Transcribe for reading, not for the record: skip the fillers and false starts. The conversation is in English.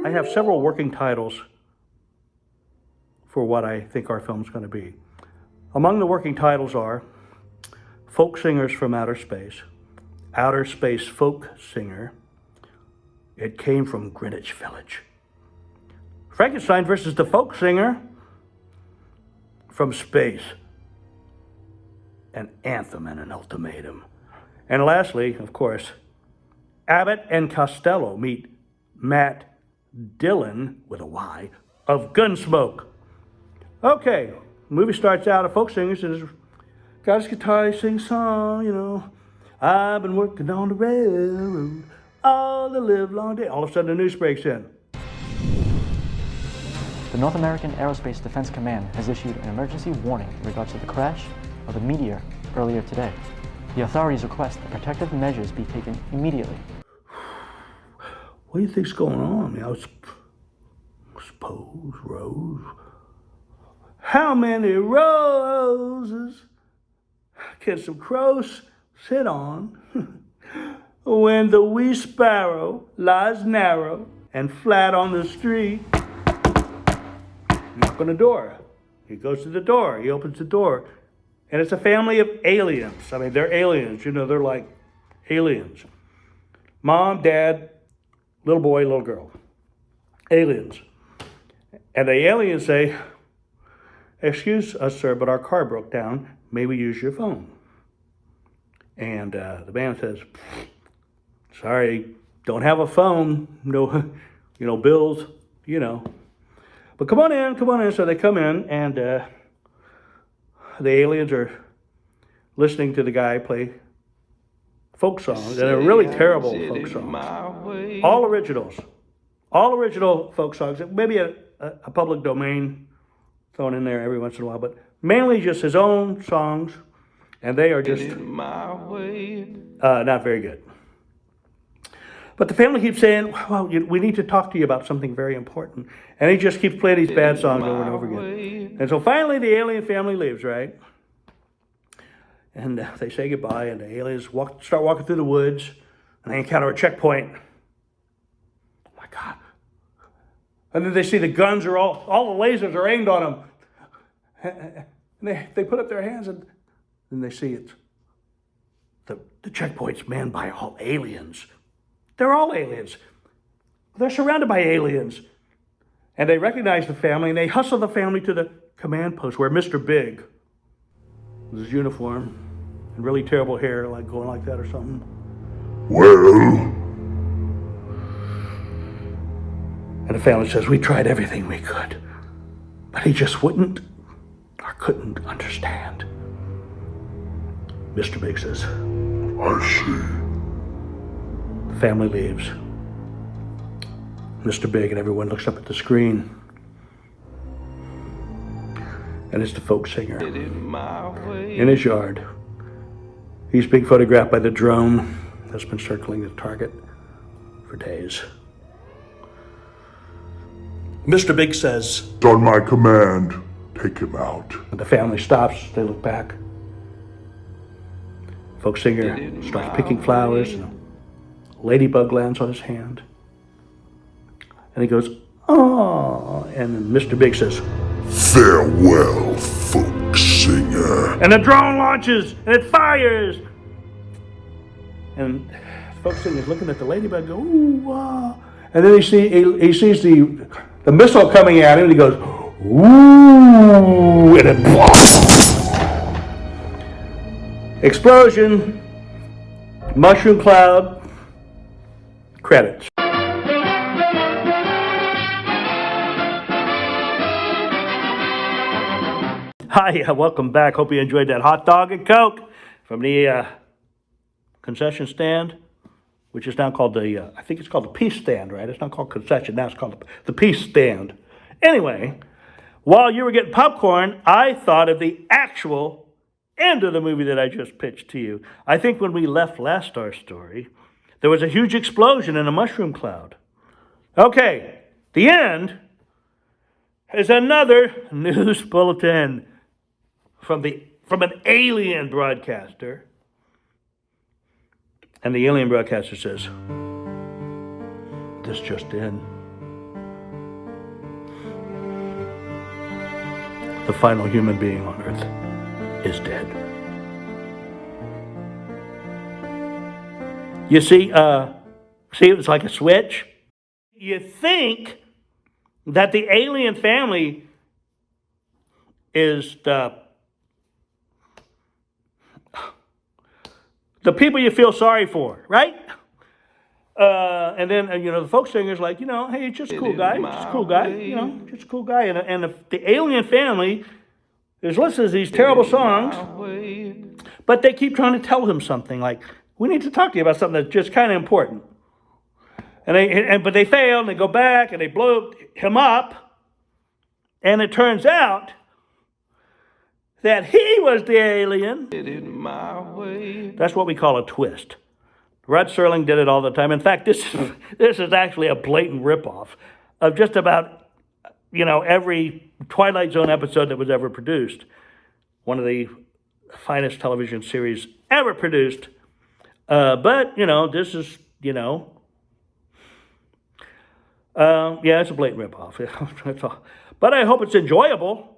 I have several working titles for what I think our film's going to be. Among the working titles are Folk Singers from Outer Space Folk Singer, It Came from Greenwich Village, Frankenstein versus the Folk Singer from Space, An Anthem and an Ultimatum. And lastly, of course, Abbott and Costello meet Matt Dillon, with a Y, of Gunsmoke. Okay, the movie starts out, a folk singer says, got his guitar, he sings a song, you know, I've been working on the railroad all the live long day. All of a sudden the news breaks in. The North American Aerospace Defense Command has issued an emergency warning in regards to the crash of the Meteor earlier today. The authorities request that protective measures be taken immediately. What do you think's going on? I suppose Rose. How many roses can some crows sit on when the wee sparrow lies narrow and flat on the street? Knock on the door. He goes to the door. He opens the door. And it's a family of aliens. I mean, they're aliens. You know, they're like aliens. Mom, dad, little boy, little girl. Aliens. And the aliens say, excuse us, sir, but our car broke down. May we use your phone? And the man says, sorry, don't have a phone. No, bills, But come on in. So they come in, and the aliens are listening to the guy play folk songs, and they're really terrible folk songs. All original folk songs. Maybe a public domain thrown in there every once in a while, but mainly just his own songs, and they are just not very good. But the family keeps saying, well, we need to talk to you about something very important. And he just keeps playing these bad songs over and over again. And so finally the alien family leaves, right? And they say goodbye, and the aliens start walking through the woods, and they encounter a checkpoint. Oh my God. And then they see the guns are all the lasers are aimed on them. And they put up their hands, and then they see it's the checkpoint's manned by all aliens. They're all aliens. They're surrounded by aliens. And they recognize the family, and they hustle the family to the command post where Mr. Big, with his uniform and really terrible hair, like going like that or something. Well? And the family says, we tried everything we could, but he just wouldn't or couldn't understand. Mr. Big says, I see. The family leaves. Mr. Big and everyone looks up at the screen. And it's the folk singer in his yard. He's being photographed by the drone that's been circling the target for days. Mr. Big says, on my command, take him out. And the family stops, they look back. Folk singer starts picking flowers, and a ladybug lands on his hand. And he goes, oh, and then Mr. Big says, farewell, folk singer. And the drone launches, and it fires. And the folk singer's looking at the ladybug, go, ooh, ah. And then he sees the missile coming at him, and he goes, ooh, and it explosion, mushroom cloud, credits. Hi, welcome back. Hope you enjoyed that hot dog and Coke from the concession stand, which is now called I think it's called the Peace Stand, right? It's not called concession, now it's called the Peace Stand. Anyway, while you were getting popcorn, I thought of the actual end of the movie that I just pitched to you. I think when we left last our story, there was a huge explosion in a mushroom cloud. Okay, the end is another news bulletin from an alien broadcaster. And the alien broadcaster says, this just in. the final human being on Earth is dead. You see, it's like a switch. You think that the alien family is the people you feel sorry for, right? And then, the folk singer's like, hey, just a cool guy, just a cool guy, just a cool guy. And the alien family is listening to these terrible songs, but they keep trying to tell him something like, we need to talk to you about something that's just kind of important. But they fail, and they go back, and they blow him up, and it turns out that he was the alien. That's what we call a twist. Rod Serling did it all the time. In fact, this is actually a blatant ripoff of just about, every Twilight Zone episode that was ever produced. One of the finest television series ever produced. But, this is, it's a blatant ripoff. That's all. But I hope it's enjoyable.